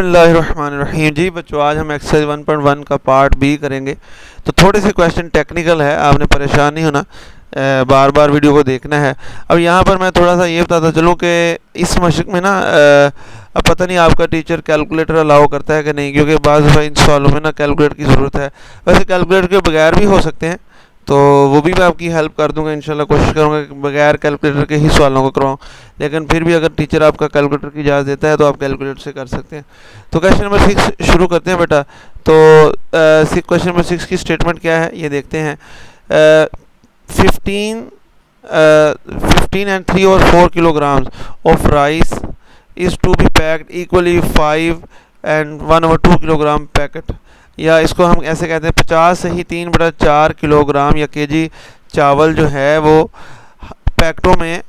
बिस्मिल्लाहिर्रहमानिर्रहीम। जी बच्चों, आज हम एक्सरसाइज 1.1 का पार्ट बी करेंगे। तो थोड़े से क्वेश्चन टेक्निकल है, आपने परेशान नहीं होना, बार बार वीडियो को देखना है। अब यहाँ पर मैं थोड़ा सा ये बताता चलूँ कि इस मशक में ना अब पता नहीं आपका टीचर कैलकुलेटर अलाउ करता है कि नहीं, क्योंकि बाज़ इन सवालों में ना कैलकुलेटर की ज़रूरत है। वैसे कैलकुलेटर के बगैर भी हो सकते हैं, तो वो भी मैं आपकी हेल्प कर दूंगा इंशाल्लाह। कोशिश करूंगा कि बगैर कैलकुलेटर के ही सवालों को करवाऊं, लेकिन फिर भी अगर टीचर आपका कैलकुलेटर की इजाज़त देता है तो आप कैलकुलेटर से कर सकते हैं। तो क्वेश्चन नंबर 6 शुरू करते हैं बेटा। तो क्वेश्चन नंबर 6 की स्टेटमेंट क्या है ये देखते हैं। 15 and 3 or 4 kilograms of rice is to be packed equally 5 and 1/2 kilogram packet, या इसको हम ऐसे कहते हैं 50 से ही 3/4 किलोग्राम या केजी चावल जो है वो पैकेटों में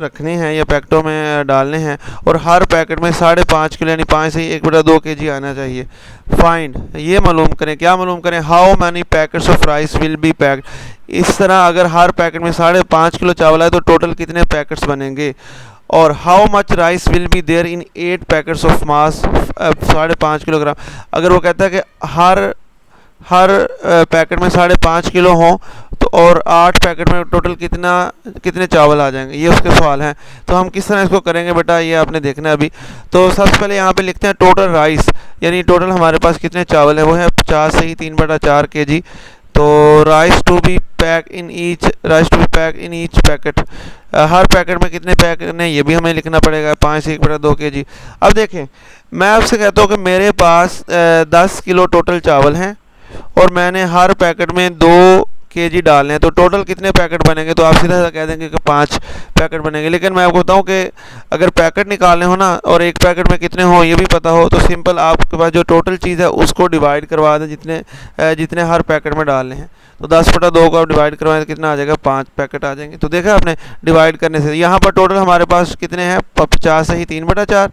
रखने हैं या पैकेटों में डालने हैं, और हर पैकेट में 5.5 किलो यानी 5 से ही 1/2 केजी आना चाहिए। फाइंड, ये मालूम करें। क्या मालूम करें? How many packets of rice will B packed. इस तरह अगर हर पैकेट में 5.5 किलो चावल है तो टोटल कितने पैकेट्स बनेंगे। और how much rice will be there in 8 packets of mass 5.5 kilogram. अगर वो कहता है कि हर पैकेट में 5.5 किलो हों तो और 8 पैकेट में टोटल कितने चावल आ जाएंगे, ये उसके सवाल हैं। तो हम किस तरह इसको करेंगे बेटा, ये आपने देखना है अभी। तो सबसे पहले यहाँ पे लिखते हैं टोटल राइस, यानी टोटल हमारे पास कितने चावल है, वो है 50 से ही 3/4 केजी। तो rice to be pack in each packet, हर पैकेट में कितने पैकेट ने, ये भी हमें लिखना पड़ेगा, 5 से 1/2 केजी। अब देखें, मैं आपसे कहता हूँ कि मेरे पास 10 किलो टोटल चावल हैं और मैंने हर पैकेट में 2 केजी डालने हैं, तो टोटल कितने पैकेट बनेंगे। तो आप सीधा सा कह देंगे कि 5 पैकेट बनेंगे। लेकिन मैं आपको बताऊं कि अगर पैकेट निकालने हो ना और एक पैकेट में कितने हो ये भी पता हो, तो सिंपल आपके पास जो टोटल चीज़ है उसको डिवाइड करवा दें जितने हर पैकेट में डालने हैं। तो 10/2 को आप डिवाइड करवाएं तो कितना आ जाएगा, 5 पैकेट आ जाएंगे। तो देखा आपने डिवाइड करने से यहाँ पर टोटल हमारे पास कितने हैं, 50 से ही 3/4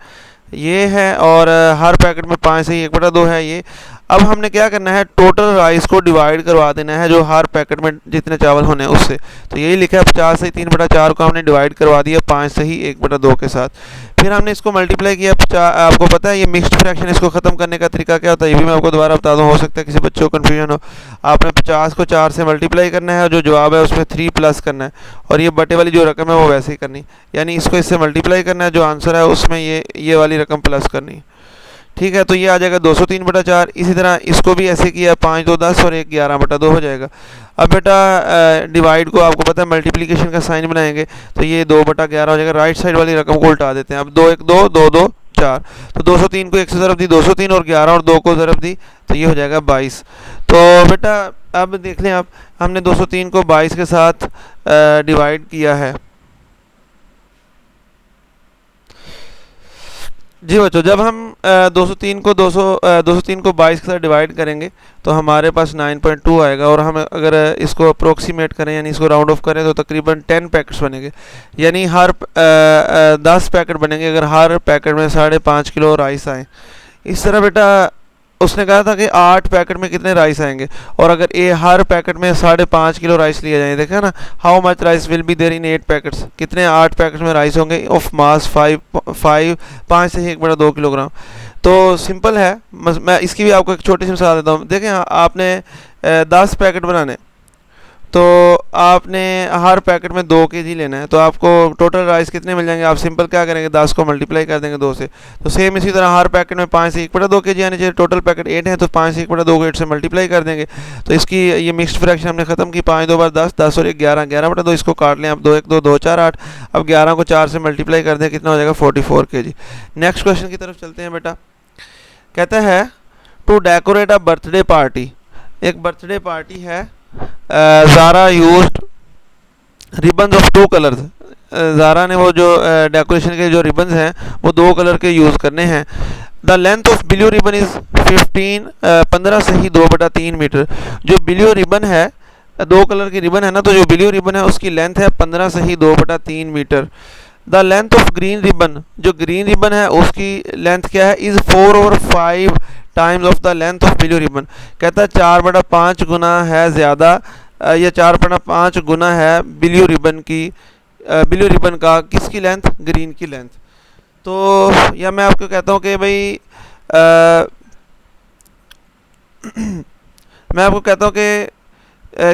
ये है, और हर पैकेट में 5 से ही 1/2 है ये। अब हमने क्या करना है, टोटल राइस को डिवाइड करवा देना है जो हर पैकेट में जितने चावल होने हैं उससे। तो यही लिखा है 50 से ही 3/4 को हमने डिवाइड करवा दिया 5 से ही 1/2 के साथ। फिर हमने इसको मल्टीप्लाई किया। आपको पता है ये मिक्स्ड फ्रैक्शन, इसको ख़त्म करने का तरीका क्या होता है, ये भी मैं आपको दोबारा बता दूँ, हो सकता है किसी बच्चों को कन्फ्यूजन हो। आपने 50 को 4 से मल्टीप्लाई करना है और जो जवाब है उसमें 3 प्लस करना है, और ये बटे वाली जो रकम है वो वैसे ही करनी, यानी इसको इससे मल्टीप्लाई करना है, जो आंसर है उसमें ये वाली रकम प्लस करनी। ठीक है, तो ये आ जाएगा 203/4। इसी तरह इसको भी ऐसे किया, 5 2 10 और 1 11/2 हो जाएगा। अब बेटा डिवाइड को आपको पता है मल्टीप्लिकेशन का साइन बनाएंगे, तो ये 2/11 हो जाएगा। राइट साइड वाली रकम को उल्टा देते हैं। अब 2 1 2 2 2 4, तो 203 को 1 से ज़रब दी 203, और 11 और 2 को ज़रब दी तो ये हो जाएगा 22। तो बेटा अब देख लें आप, हमने 203 को 22 के साथ डिवाइड किया है। जी बच्चों, जब हम 203 को 22 के साथ डिवाइड करेंगे तो हमारे पास 9.2 आएगा, और हम अगर इसको अप्रोक्सीमेट करें यानी इसको राउंड ऑफ करें तो तकरीबन 10 पैकेट्स बनेंगे, यानी हर 10 पैकेट बनेंगे अगर हर पैकेट में 5.5 किलो राइस आए। इस तरह बेटा उसने कहा था कि 8 पैकेट में कितने राइस आएंगे, और अगर हर पैकेट में 5.5 किलो राइस लिया जाए, देखा ना, how much rice will be there in 8 packets, कितने 8 पैकेट्स में राइस होंगे ऑफ मास 5 से ही 1/2 किलोग्राम। तो सिंपल है, मैं इसकी भी आपको एक छोटी सी मिसाल देता हूँ। देखें, आपने 10 पैकेट बनाने, तो आपने हर पैकेट में 2 केजी लेना है, तो आपको टोटल राइस कितने मिल जाएंगे। आप सिंपल क्या करेंगे, 10 को मल्टीप्लाई कर देंगे 2 से। तो सेम इसी तरह हर पैकेट में 5 से 1/2 केजी आने चाहिए। टोटल पैकेट 8 है तो 5 से 1/2 को 8 से मल्टीप्लाई कर देंगे। तो इसकी ये मिक्स्ड फ्रैक्शन हमने खत्म की, 5 2 बार 10 10 और 1 11 11/2, इसको काट लें। अब 2 1 2 2 4 8, अब 11 को 4 से मल्टीप्लाई कर दें, कितना हो जाएगा 44 केजी। नेक्स्ट क्वेश्चन की तरफ चलते हैं बेटा। कहता है to decorate a birthday party, एक बर्थडे पार्टी है, Zara used ribbons of 2 colours. Zara ने वो जो डेकोरेशन के जो रिबन्स हैं वो 2 कलर के यूज़ करने हैं। The length of blue ribbon is 15 से ही 2/3 मीटर। जो ब्लू रिबन है, 2 कलर की रिबन है ना, तो जो ब्लू रिबन है उसकी लेंथ है 15 से ही 2/3 metre. The length of green ribbon, जो ग्रीन रिबन है उसकी लेंथ क्या है, is 4/5 times of the length of blue ribbon. कहता है 4/5 गुना है ज़्यादा, या 4/5 गुना है ब्लू रिबन का किसकी लेंथ, ग्रीन की लेंथ। तो या मैं आपको कहता हूँ कि भाई मैं आपको कहता हूँ कि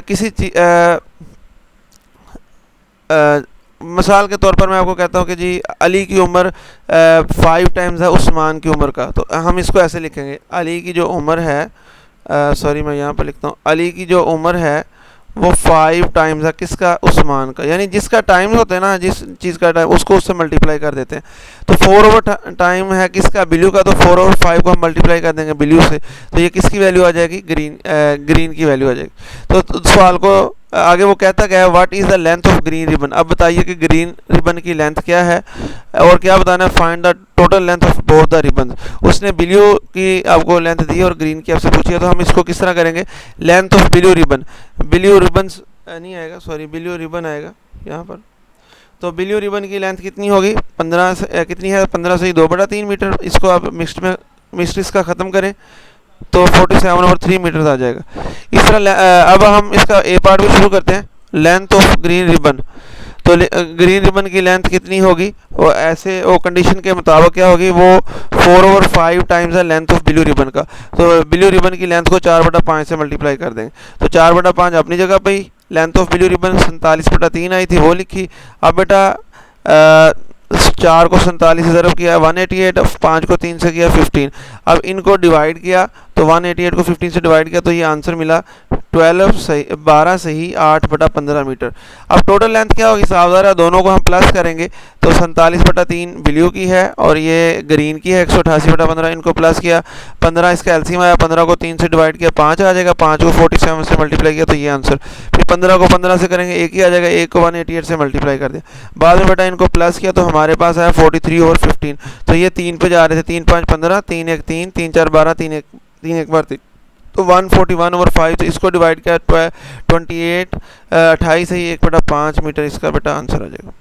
किसी मिसाल के तौर पर मैं आपको कहता हूँ कि जी अली की उम्र 5 टाइम्स है उस्मान की उम्र का, तो हम इसको ऐसे लिखेंगे, अली की जो उम्र है, सॉरी मैं यहाँ पर लिखता हूँ, अली की जो उम्र है वो 5 टाइम्स है किसका, उस्मान का। यानी जिसका टाइम होता है ना, जिस चीज़ का टाइम, उसको उससे मल्टीप्लाई कर देते हैं। तो 4 ओवर टाइम है किसका, बिल्यू का, तो 4 ओवर 5 को हम मल्टीप्लाई कर देंगे बिल्यू से, तो ये किसकी वैल्यू आ जाएगी, ग्रीन की वैल्यू आ जाएगी। तो सवाल को आगे वो कहता क्या है, what is the length of green ribbon. अब बताइए कि ग्रीन रिबन की लेंथ क्या है, और क्या बताना है, find the total length of both the ribbon. उसने ब्लू की आपको लेंथ दी और ग्रीन की आपसे पूछी है, तो हम इसको किस तरह करेंगे, length of blue ribbon, blue ribbon नहीं आएगा, सॉरी ब्लू रिबन आएगा यहाँ पर। तो ब्लू रिबन की लेंथ कितनी होगी, 15 से कितनी है, 15 से 2/3 मीटर। इसको आप मिक्स्ड इसका ख़त्म करें तो 47/3 मीटर आ जाएगा। इस तरह अब हम इसका ए पार्ट भी शुरू करते हैं, लेंथ ऑफ ग्रीन रिबन। तो ग्रीन रिबन की लेंथ कितनी होगी, वो ऐसे वो कंडीशन के मुताबिक क्या होगी, वो 4 ओवर 5 टाइम्स है लेंथ ऑफ ब्लू रिबन का। तो ब्लू रिबन की लेंथ को 4/5 से मल्टीप्लाई कर देंगे, तो 4/5 अपनी जगह पे ही, लेंथ ऑफ ब्लू रिबन 47/3 आई थी वो लिखी। अब बेटा 4 को 47 से ज़रब किया 188, 5 को 3 से किया 15। अब इनको डिवाइड किया तो 188 को 15 से डिवाइड किया तो ये आंसर मिला 12 सही 8/15 मीटर। अब टोटल लेंथ क्या होगी, सावधान है, दोनों को हम प्लस करेंगे तो 47/3 ब्लू की है और ये ग्रीन की है 188/15। इनको प्लस किया, 15 इसका एलसीएम आया, 15 को 3 से डिवाइड किया 5 आ जाएगा, 5 को 47 से मल्टीप्लाई किया तो ये आंसर। फिर 15 को 15 से करेंगे 1 ही आ जाएगा, 1 को 188 से मल्टीप्लाई कर दिया। बाद में बेटा इनको प्लस किया तो हमारे पास आया 43 ओवर 15। तो ये 3 पे जा रहे थे, 3 5 15, 3 1 3, 3 4 12, 3 1 बार 3, तो 141 ओवर 5। तो इसको डिवाइड किया 28, 28 है 1/5 मीटर, इसका बेटा आंसर आ जाएगा।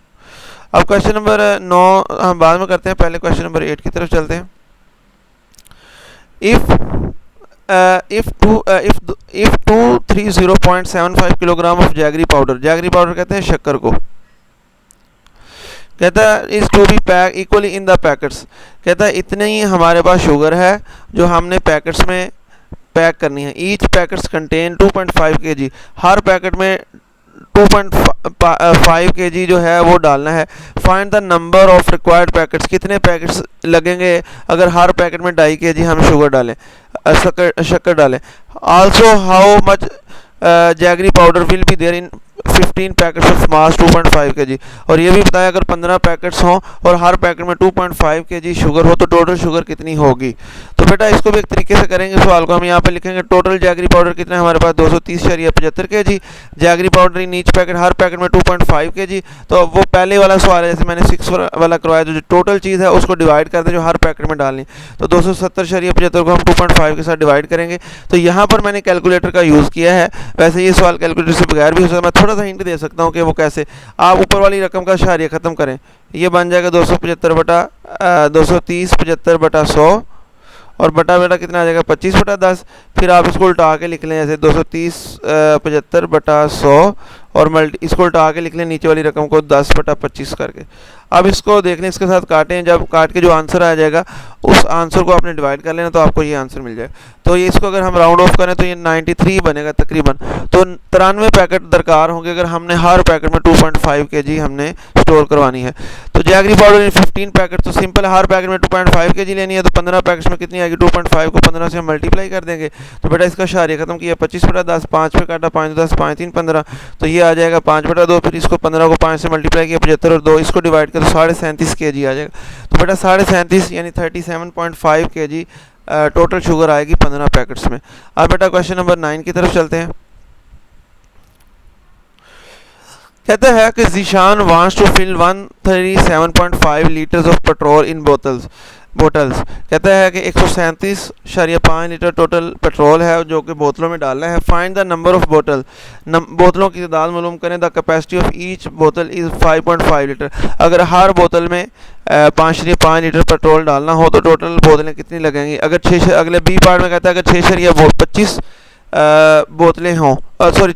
अब क्वेश्चन नंबर 9 हम बाद में करते हैं, पहले क्वेश्चन नंबर 8 की तरफ चलते हैं। if 230.75 kilogram of jaggery powder, jaggery powder कहते हैं शक्कर को, कहता है is to be pack equally in the packets. कहता है इतने ही हमारे पास शुगर है जो हमने पैकेट्स में पैक करनी है। ईच पैकेट्स कंटेन 2.5 kg, हर पैकेट में 2.5 kg जो है वो डालना है। Find the number of required packets, कितने पैकेट्स लगेंगे अगर हर पैकेट में 2.5 kg हम शुगर डालें, शक्कर डालें। Also how much jaggery powder will be there in 15 packets of mass 2.5 kg। और ये भी बताया अगर 15 पैकेट्स हों और हर पैकेट में 2.5 kg शुगर हो तो टोटल शुगर कितनी होगी। तो बेटा इसको भी एक तरीके से करेंगे, सवाल को हम यहाँ पे लिखेंगे टोटल जैगरी पाउडर कितना है हमारे पास 230.75 kg जैगरी पाउडर इन ईच पैकेट, हर पैकेट में 2.5 kg। तो वो पहले वाला सवाल है जैसे मैंने 6 वाला करवाया, जो टोटल चीज़ है उसको डिवाइड कर दें जो हर पैकेट में डालनी। तो 270.75 को हम 2.5 के साथ डिवाइड करेंगे। तो यहाँ पर मैंने कैलकुलेटर का यूज़ किया है, वैसे ये सवाल कैलकुलेटर से बगैर भी हो सकता है। मैं थोड़ा सा हिंट दे सकता हूँ कि वो कैसे, आप ऊपर वाली रकम का शारिया ख़त्म करें, ये बन जाएगा 230/100 और बटा बेटा कितना आ जाएगा 25/10। फिर आप इसको उल्टा के लिख लें जैसे 230/100 और इसको उल्टा के लिख लें नीचे वाली रकम को 10/25 करके। अब इसको देख लें, इसके साथ काटें, जब काट के जो आंसर आ जाएगा उस आंसर को आपने डिवाइड कर लेना तो आपको ये आंसर मिल जाएगा। तो ये इसको अगर हम राउंड ऑफ करें तो ये 93 बनेगा तकरीबन। तो 93 पैकेट दरकार होंगे अगर हमने हर पैकेट में 2.5 kg हमने स्टोर करवानी है। तो जैगरी पाउडर इन 15 पैकेट, तो सिंपल हर पैकेट में 2.5 kg लेनी है। तो 15 पैकेट्स में कितनी आएगी, 2.5 को 15 से हम मल्टीप्लाई कर देंगे। तो बेटा इसका शारिया ख़त्म किया 25/10, 5 पे काटा 5 10 5 3 15, तो ये आ जाएगा 5/2। फिर इसको 15 को 5 से मल्टीप्लाई किया 75 और 2 इसको डिवाइड कर तो 37.5 kg आ जाएगा। तो बेटा 37.5 यानी 37.5 kg टोटल शुगर आएगी 15 पैकेट्स में। अब बेटा क्वेश्चन नंबर 9 की तरफ चलते हैं। कहता है कि Zeeshan wants to fill 137.5 litres of petrol in bottles. कहता है कि 137.5 लीटर टोटल पेट्रोल है जो कि बोतलों में डालना है। फाइंड द नंबर ऑफ बोतल, बोतलों की तादाद मालूम करें। द कैपेसिटी ऑफ ईच बोतल इज़ 5.5 लीटर। अगर हर बोतल में 5.5 लीटर पेट्रोल डालना हो तो टोटल बोतलें कितनी लगेंगी। अगर 6 अगले बी पार्ट में कहता है अगर 6.25 बोतलें हों, सॉरी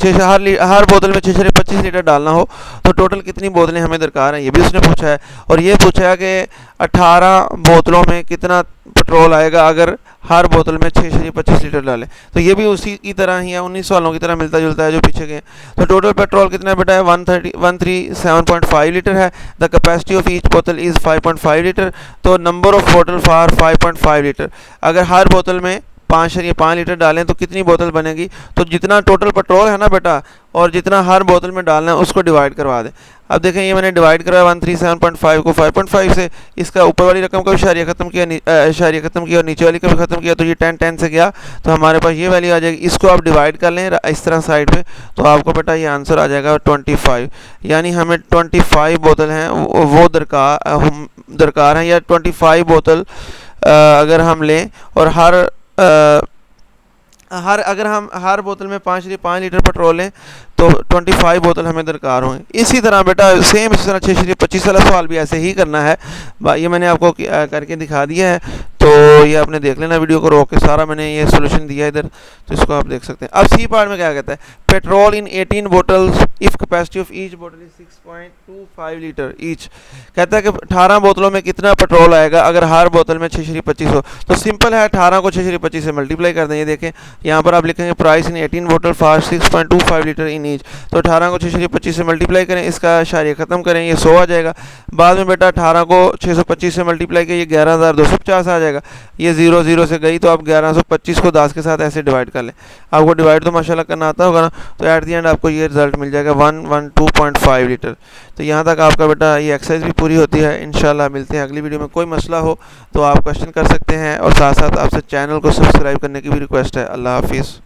हर बोतल में 6.25 लीटर डालना हो तो टोटल कितनी बोतलें हमें दरकार हैं, ये भी उसने पूछा है। और ये पूछा है कि 18 बोतलों में कितना पेट्रोल आएगा अगर हर बोतल में 6.25 लीटर डालें। तो ये भी उसी की तरह ही है, 19 वालों की तरह मिलता जुलता है जो पीछे गए। तो टोटल पेट्रोल कितना बेटा है 137.5 लीटर है। द कैपेसिटी ऑफ ईच बोतल इज़ 5.5 लीटर। तो नंबर ऑफ बोतल फॉर 5.5 लीटर, अगर हर बोतल में 5.5 लीटर डालें तो कितनी बोतल बनेगी? तो जितना टोटल पेट्रोल है ना बेटा और जितना हर बोतल में डालना है उसको डिवाइड करवा दें। अब देखें ये मैंने डिवाइड करवाया 137.5 को 5.5 से, इसका ऊपर वाली रकम का भी इशारिया ख़त्म किया और नीचे वाली का भी ख़त्म किया, तो ये 10 से गया तो हमारे पास ये वैल्यू आ जाएगी। इसको आप डिवाइड कर लें इस तरह साइड पे, तो आपको बेटा ये आंसर आ जाएगा 25। यानी हमें 25 बोतल हैं वो दरकार हैं, या 25 बोतल अगर हम लें और अगर हम हर बोतल में 5 लीटर पेट्रोल लें तो 25 बोतल हमें दरकार होंगे। इसी तरह बेटा सेम इस तरह 6.25 वाला सवाल भी ऐसे ही करना है। ये मैंने आपको करके दिखा दिया है, तो ये आपने देख लेना वीडियो को रोक के, सारा मैंने ये सोल्यूशन दिया इधर, तो इसको आप देख सकते हैं। अब सी पार्ट में क्या कहता है, petrol in 18 bottles if capacity of each बोतल इज 6.25 लीटर ईच। कहता है कि 18 बोतलों में कितना पेट्रोल आएगा अगर हर बोतल में 6.25 हो। तो सिंपल है, 18 को 6.25 से मल्टीप्लाई कर दें। ये देखें यहाँ पर आप लिखेंगे प्राइस इन 18 बोतल फॉर 6.25 लीटर इन ईच। तो 18 को 6.25 से मल्टीप्लाई करें, इसका इशारिया ख़त्म करें, ये 100 आ जाएगा। बाद में बेटा 18 को 625 से मल्टीप्लाई करिए 11,250 आ जाएगा। ये 0 से गई तो आप 1125 को 10 के साथ ऐसे डिवाइड कर लें। आपको डिवाइड तो माशाल्लाह करना आता होगा ना, तो एट द एंड आपको ये रिजल्ट मिल जाएगा 112.5 लीटर। तो यहाँ तक आपका बेटा ये एक्सरसाइज भी पूरी होती है। इंशाल्लाह मिलते हैं अगली वीडियो में। कोई मसला हो तो आप क्वेश्चन कर सकते हैं, और साथ साथ आपसे चैनल को सब्सक्राइब करने की भी रिक्वेस्ट है। अल्लाह हाफिज़।